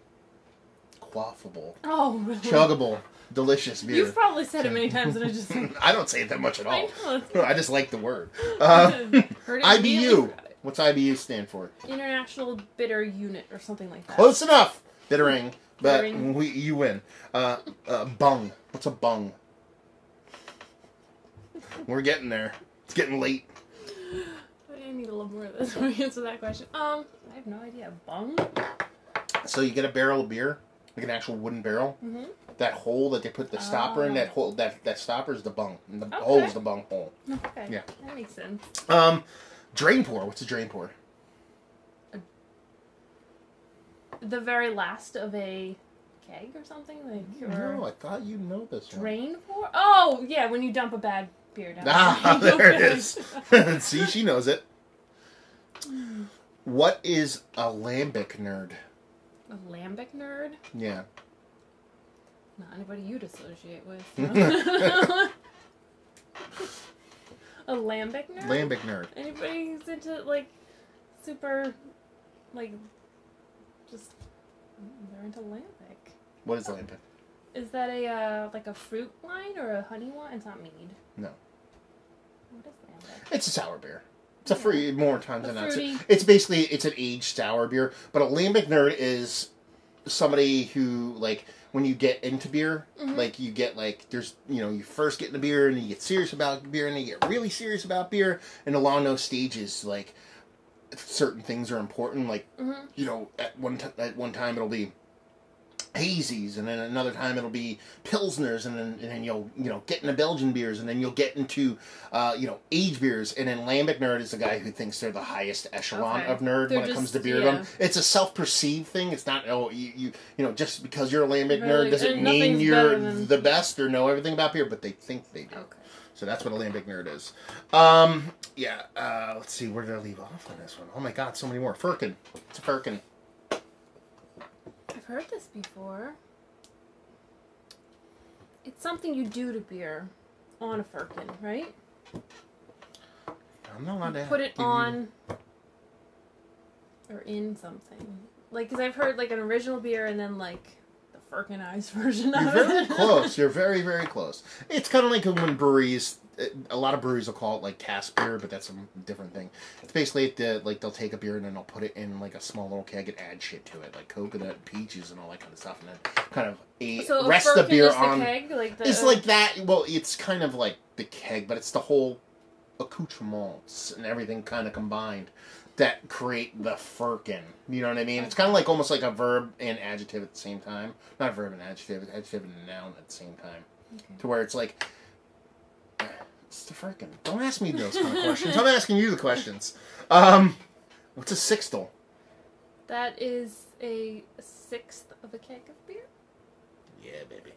quaffable, really? chuggable, delicious beer. You've probably said it many times, and I just... I don't say it that much at all. I just like the word. IBU. What's IBU stand for? International Bitter Unit, or something like that. Close enough! Bittering. But you win. Bung. What's a bung? We're getting there. It's getting late. I need a little more of this before we answer that question. I have no idea. Bung? So you get a barrel of beer, like an actual wooden barrel. Mm-hmm. That hole that they put the stopper in, that stopper is the bung. And the hole is the bung hole. Okay. Yeah. That makes sense. Drain pour. What's a drain pour? The very last of a keg or something? No, I thought you know this one. Drain pour? Oh, yeah, when you dump a bad beer down. There it is. See, she knows it. What is a lambic nerd? A lambic nerd? Yeah. Not anybody you'd associate with. A lambic nerd? Lambic nerd. Anybody who's into, like, super, like, just, they're into lambic. What is lambic? Is that a, like a fruit wine or a honey wine? It's not mead. No. What is lambic? It's a sour beer. It's a free, more times than not. Fruity. It's basically, it's an aged sour beer. But a lambic nerd is somebody who, like, when you get into beer, like, you get, like, there's, you first get into beer, and you get serious about beer, and then you get really serious about beer, and along those stages, like, certain things are important, like, at one time it'll be hazies, and then another time it'll be pilsners, and then you'll get into Belgian beers, and then you'll get into aged beers, and then lambic nerd is the guy who thinks they're the highest echelon of nerd when it comes to beer. It's a self-perceived thing. It's not just because you're a lambic nerd doesn't mean you're the best or know everything about beer, but they think they do. Okay. So that's what a lambic nerd is. Let's see, where did I leave off on this one? Oh my god, so many more. Firkin. It's a firkin. I've heard this before. It's something you do to beer on a firkin, right? I'm not allowed to put it on or in something. Like, because I've heard, like, an original beer and then, like, the firkinized version of it. You're very close. You're very, very close. It's kind of like when breweries... A lot of breweries will call it, like, cask beer, but that's a different thing. It's basically, they'll take a beer and then they'll put it in, like, a small little keg and add shit to it, like coconut and peaches and all that kind of stuff, and then kind of rest the beer on... Keg? It's like that. Well, it's kind of like the keg, but it's the whole accoutrements and everything kind of combined that create the firkin. You know what I mean? It's kind of like almost like a verb and adjective at the same time. Not verb and adjective and noun at the same time. Okay. To where it's like... It's the firkin. Don't ask me those kind of questions. I'm asking you the questions. What's a sixtel? That is a sixth of a keg of beer. Yeah, baby.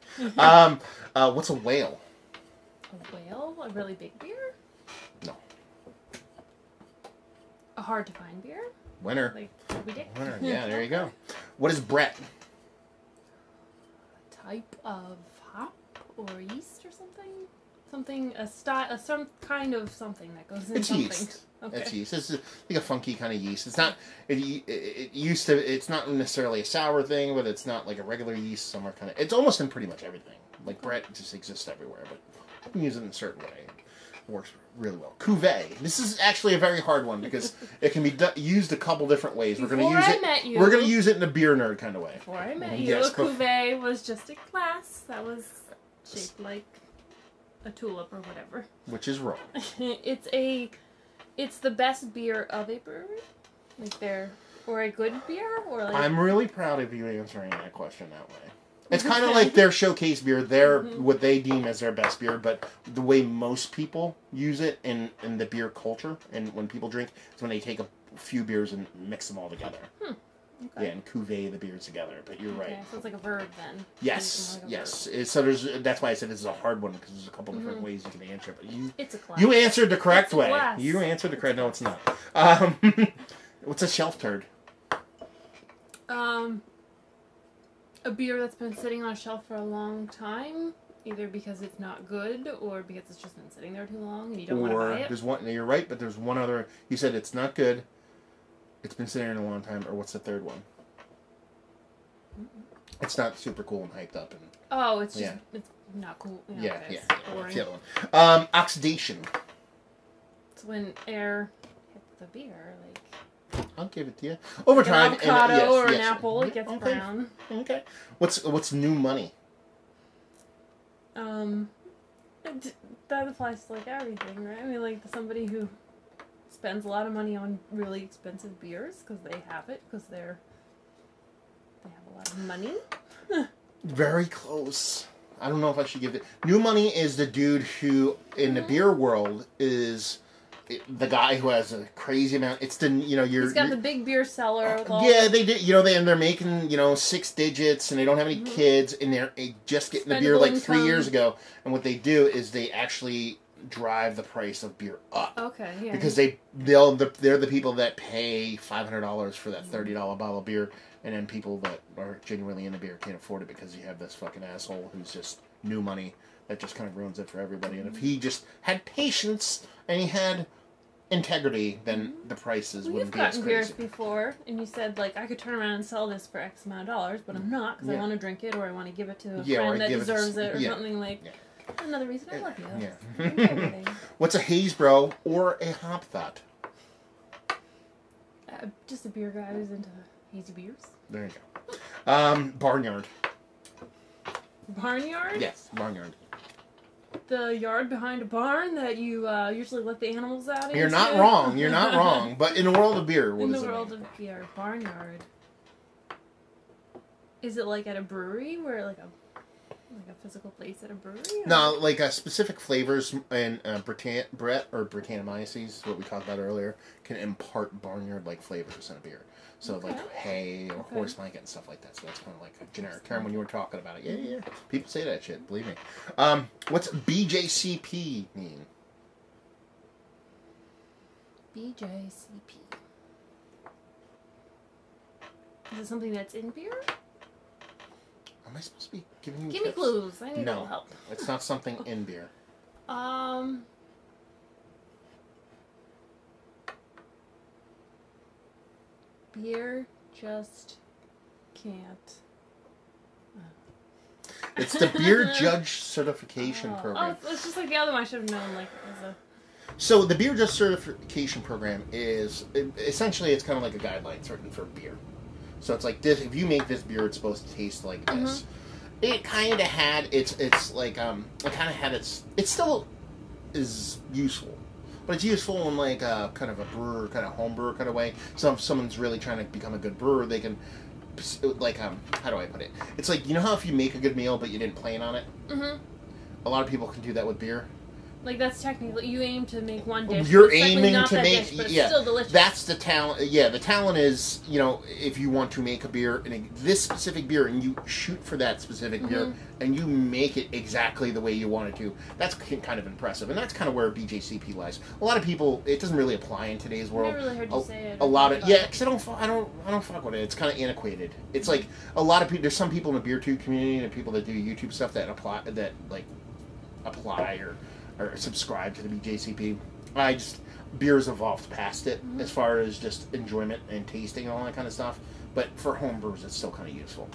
What's a whale? A whale? A really big beer? No. A hard to find beer? Winner. Like Moby Dick? Winner. Yeah, there you go. What is Brett? A type of hop or yeast or something? Something, a style, some kind of something that goes in It's something. yeast. Okay. It's yeast. It's like a funky kind of yeast. It's not. It used to. It's not necessarily a sour thing, but it's not like a regular yeast. Some are kind of. It's almost in pretty much everything. Like Brett just exists everywhere, but you can use it in a certain way. It works really well. Cuvée. This is actually a very hard one because it can be used a couple different ways. We're going to use it. We're going to use it in a beer nerd kind of way. Before I met you, a cuvée was just a glass that was shaped like a tulip or whatever. Which is wrong. It's the best beer of a brewery, or a good beer, or like. I'm really proud of you answering that question that way. It's kind of like their showcase beer, what they deem as their best beer, but the way most people use it in the beer culture and when people drink is when they take a few beers and mix them all together. Okay. Yeah, and cuvee the beers together. But you're right. So it's like a verb then. Yes, like yes. So that's why I said this is a hard one because there's a couple different ways you can answer. But it's a glass. You answered the correct way. Glass. You answered the correct. No, it's not. What's a shelf turd? A beer that's been sitting on a shelf for a long time, either because it's not good or because it's just been sitting there too long and you don't want to buy it. There's one. You're right, but there's one other. You said it's not good. It's been sitting there in a long time. Or what's the third one? It's not super cool and hyped up. It's just it's not cool. Yeah, okay, yeah. It's the other one. Oxidation. It's when air hits the beer, like. I'll give it to you. Over time, an avocado or an apple, it gets brown. Okay. What's new money? That applies to like everything, right? I mean, like somebody who spends a lot of money on really expensive beers because they have it because they have a lot of money. Very close. I don't know if I should give it. New money is the dude who, in the beer world, is the guy who has a crazy amount. It's he's got the big beer cellar. With all they did. They're making 6 digits, and they don't have any kids, and they're just getting the beer like 3 years ago. And what they do is they actually drive the price of beer up. Okay, yeah. Because they're the people that pay $500 for that $30 bottle of beer, and then people that are genuinely into beer can't afford it because you have this fucking asshole who's just new money that just kind of ruins it for everybody. And if he just had patience and he had integrity, then the prices wouldn't be as crazy. You've gotten beers before, and you said, like, I could turn around and sell this for X amount of dollars, but I'm not, because I want to drink it, or I want to give it to a friend that deserves it, or something like... Yeah. Another reason I love you. Yeah. What's a haze bro or a hop thought? Just a beer guy who's into hazy beers. There you go. Barnyard. Barnyard? Yes, barnyard. The yard behind a barn that you usually let the animals out into? You're not wrong. You're not wrong. But in the world of beer, what does it mean? In the world of beer, barnyard. Is it like at a brewery where like a physical place at a brewery? Or? No, like specific flavors and Brett or Britannomyces, what we talked about earlier, can impart barnyard-like flavors in a beer. So like hay or horse blanket and stuff like that. So that's kind of like a generic term when you were talking about it. Yeah. People say that shit, believe me. What's BJCP mean? BJCP. Is it something that's in beer? Am I supposed to be giving you Give me clues. I need a little help. It's not something in beer. Beer just can't. It's the Beer Judge Certification Program. Oh, it's just like the other one. I should have known. Like, So the Beer Judge Certification Program is essentially it's kind of like a guideline written for beer. So it's like this: if you make this beer, it's supposed to taste like this. It kind of had it still is useful, but it's useful in like a kind of a brewer, kind of home brewer kind of way. So if someone's really trying to become a good brewer, they can like how do I put it? It's like, you know how if you make a good meal but you didn't plan on it. A lot of people can do that with beer. Like, that's technically, you aim to make one dish. You're aiming to make, dish, but it's still delicious. That's the talent. Yeah, the talent is, you know, if you want to make a beer, this specific beer, and you shoot for that specific beer, and you make it exactly the way you want it to, that's kind of impressive. And that's kind of where BJCP lies. A lot of people, it doesn't really apply in today's world. I never really heard you say it. A lot of, yeah, because I don't fuck with it. It's kind of antiquated. It's like, a lot of people, there's some people in the beer tube community, and people that do YouTube stuff that apply or subscribe to the BJCP. Beer's evolved past it as far as just enjoyment and tasting and all that kind of stuff. But for home brewers, it's still kind of useful.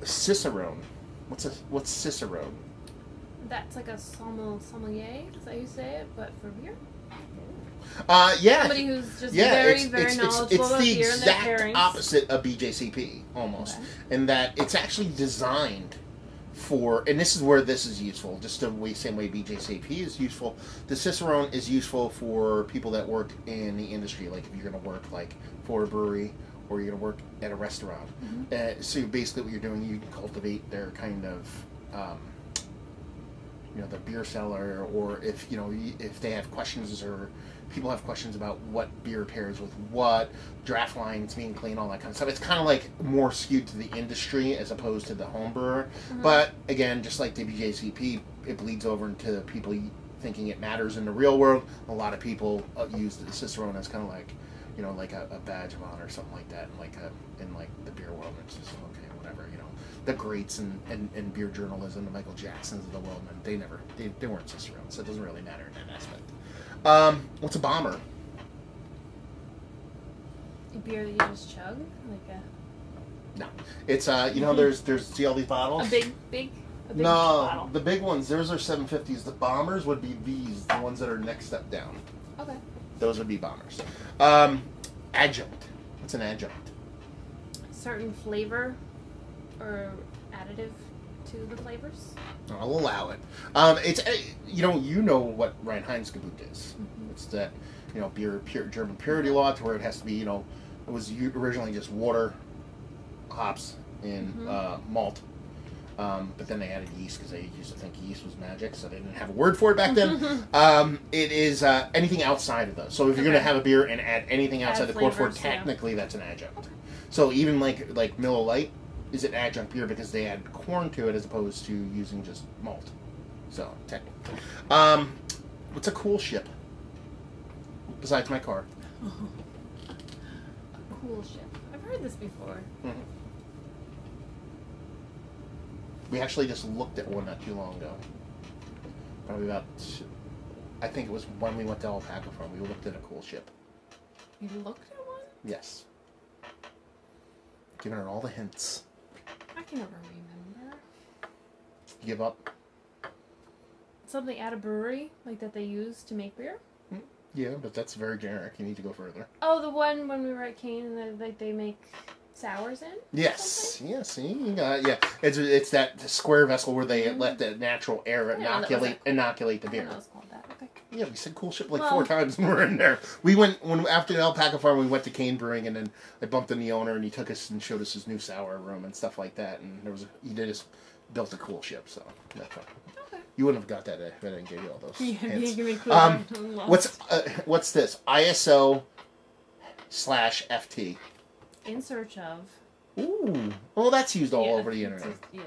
Cicerone. What's Cicerone? That's like a sommelier, is that how you say it, but for beer? Yeah. Somebody who's just very knowledgeable about beer and their pairings. It's the exact opposite of BJCP, almost. In that it's actually designed for, and this is where this is useful, just the same way BJCP is useful. The Cicerone is useful for people that work in the industry, like if you're going to work like for a brewery or you're going to work at a restaurant. So basically what you're doing, you cultivate their kind of, you know, the beer cellar, or if, you know, if they have questions or people have questions about what beer pairs with what, draft lines being clean, all that kind of stuff. It's kind of like more skewed to the industry as opposed to the home brewer. But again, just like the BJCP, it bleeds over into people thinking it matters in the real world. A lot of people use the Cicerone as kind of like, you know, like a badge of honor or something like that, in the beer world. It's just okay, whatever, you know. The greats and beer journalism, the Michael Jacksons of the world, and they weren't Cicerone, so it doesn't really matter in that aspect. What's a bomber? A beer that you just chug? Like a... No. It's, you know, there's see all these bottles? A big no, bottle. The big ones, those are 750s. The bombers would be these, the ones that are next step down. Okay. Those would be bombers. Adjunct. What's an adjunct? A certain flavor or additive to the flavors? I'll allow it. It's, you know what Reinheitsgebot is. It's that, you know, German purity law, to where it has to be, you know, it was originally just water, hops, and malt. But then they added yeast because they used to think yeast was magic, so they didn't have a word for it back then. It is anything outside of those. So if you're going to have a beer and add anything outside the core four, technically that's an adjunct. So even like Miller Lite is an adjunct beer because they add corn to it as opposed to using just malt. So technically, what's a cool ship besides my car? A cool ship. I've heard this before. We actually just looked at one not too long ago. Probably about, I think it was when we went to Alpaca Farm. We looked at a cool ship. You looked at one? Yes. Giving her all the hints. I can never remember. Give up. Something at a brewery, like that they use to make beer? Yeah, but that's very generic. You need to go further. Oh, the one when we were at Kane that they make sours in? Yes. Yeah, see? You got, yeah. It's that square vessel where they let the natural air inoculate the beer. That was called that. Okay. Yeah, we said cool ship like 4 times when we were in there. We went, after the Alpaca Farm, we went to Kane Brewing, and then I bumped into the owner, and he took us and showed us his new sour room and stuff like that, and he built a cool ship, so that's fun. Okay. You wouldn't have got that if I didn't give you all those hints. You give me what's this? ISO/FT. In search of. Ooh. Well, that's used all over the internet. Yeah.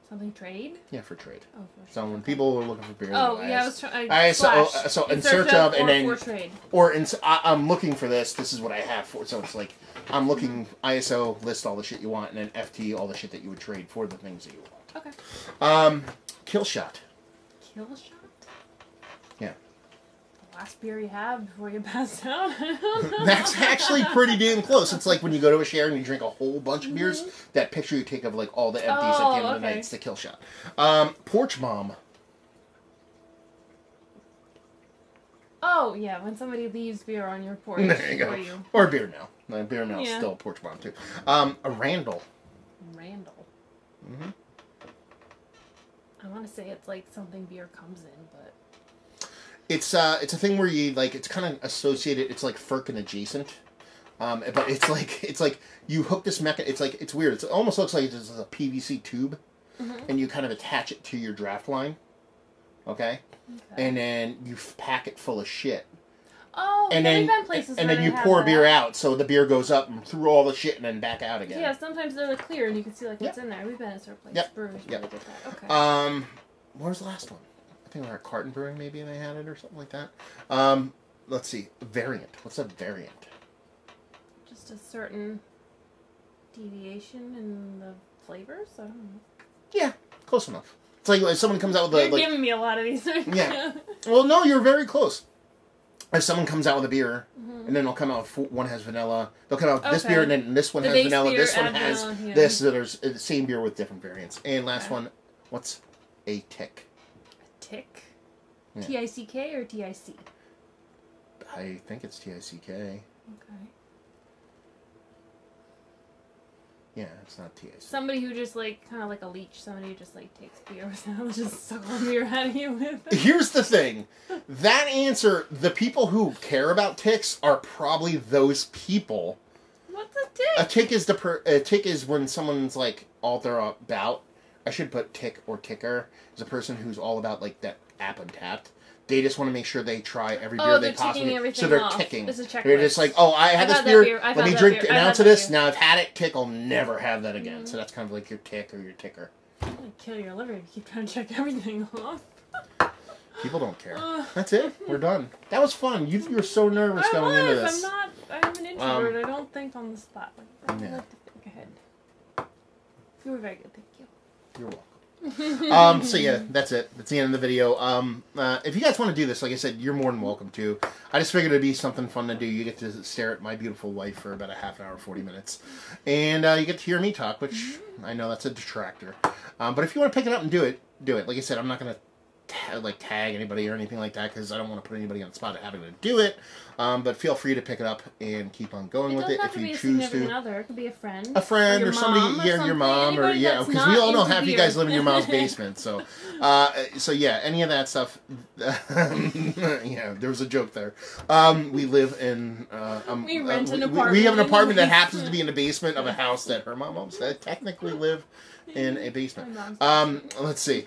Something trade? Yeah, for trade. Oh, for so when people are looking for beer, I was trying. So in search of, and then for trade. Or I'm looking for this. This is what I have for. So it's like I'm looking ISO, list all the shit you want, and then FT, all the shit that you would trade for the things that you want. Okay. Kill shot. Kill shot? Yeah. Last beer you have before you pass out? That's actually pretty damn close. It's like when you go to a share and you drink a whole bunch of beers, that picture you take of like all the empties at the end of the night, it's the kill shot. Porch bomb. Oh, yeah, when somebody leaves beer on your porch. There you go. Or beer now. Beer now is still a porch bomb too. A Randall. Randall. I want to say it's like something beer comes in, but... It's a thing where you, like, it's kind of associated, it's like firkin adjacent. But it's like you hook this it's weird. It almost looks like it's a PVC tube, and you kind of attach it to your draft line. Okay? And then you pack it full of shit. Oh, and then places and then you pour beer out, so the beer goes up and through all the shit and then back out again. Yeah, sometimes they're clear and you can see what's in there. We've been at certain places. Brewers really did that. Okay. What was the last one? I think we were at Carton Brewing. Maybe they had it or something like that. Let's see. Variant. What's a variant? Just a certain deviation in the flavors. I don't know. Yeah, close enough. It's like if someone comes out with You're giving me a lot of these. Yeah. Well, no, you're very close. If someone comes out with a beer, and then they'll come out with one has vanilla, they'll come out with this beer, and then this one has vanilla, this one has this. So there's the same beer with different variants. And last one, what's a tick? A tick? Yeah. T-I-C-K or T-I-C? I think it's T-I-C-K. Okay. Yeah, it's not THC. Somebody who just kind of like a leech. Somebody who just takes beer and just suck all beer out of you with it. Here's the thing. That answer, the people who care about ticks are probably those people. What's a tick? A tick is when someone's all they're about. I should put tick or ticker. Is a person who's all about that app Untapped. They just want to make sure they try every beer they possibly. So they're ticking. It's a checklist. They're just I had this beer. Let me drink an ounce of this. Now I've had it. Tick. I'll never have that again. So that's kind of like your tick or your ticker. I'm gonna kill your liver if you keep trying to check everything off. People don't care. That's it. We're done. That was fun. You were so nervous going into this. I'm an introvert. I don't think on the spot. I like to think ahead. You were very good. Thank you. You're welcome. So yeah, that's it. That's the end of the video. If you guys want to do this, like I said, you're more than welcome to. I just figured it'd be something fun to do. You get to stare at my beautiful wife for about a half an hour, 40 minutes. And you get to hear me talk, which I know that's a detractor. But if you want to pick it up and do it, do it. Like I said, I'm not going to tag anybody or anything like that because I don't want to put anybody on the spot of having to do it. But feel free to pick it up and keep on going with it if you choose to. It could be a friend. A friend or somebody, your mom, or because we all know half you guys live in your mom's basement. So, yeah, any of that stuff. Yeah, there was a joke there. We live in. We rent an apartment. We have an apartment that happens to be in the basement of a house that her mom owns. That technically live in a basement. Let's see.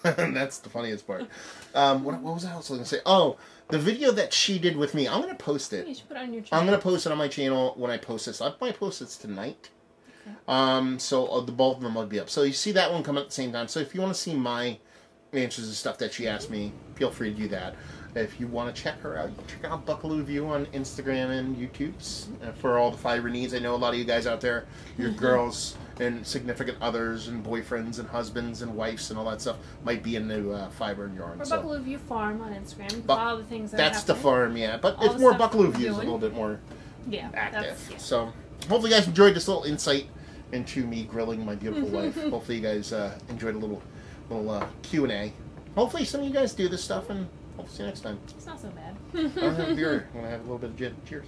That's the funniest part. What was I also going to say? Oh, the video that she did with me. I'm going to post it. You should put it on your channel. I'm going to post it on my channel when I post this. I might post this tonight. Okay. So the both of them will be up. So you see that one come at the same time. So if you want to see my answers to stuff that she asked me, feel free to do that. If you want to check her out, you can check out Buckaloo View on Instagram and YouTube's for all the fiber needs. I know a lot of you guys out there, your girls and significant others and boyfriends and husbands and wives and all that stuff might be into fiber and yarn. Or Buckaloo View Farm on Instagram. You can follow the things that that's the farm, yeah. But it's more Buckaloo View is a little bit more active. Yeah. So hopefully you guys enjoyed this little insight into me grilling my beautiful wife. Hopefully you guys enjoyed a little Q&A. Hopefully some of you guys do this stuff, and hope to see you next time. It's not so bad. I'm going to have a beer. I'm going to have a little bit of gin. Cheers.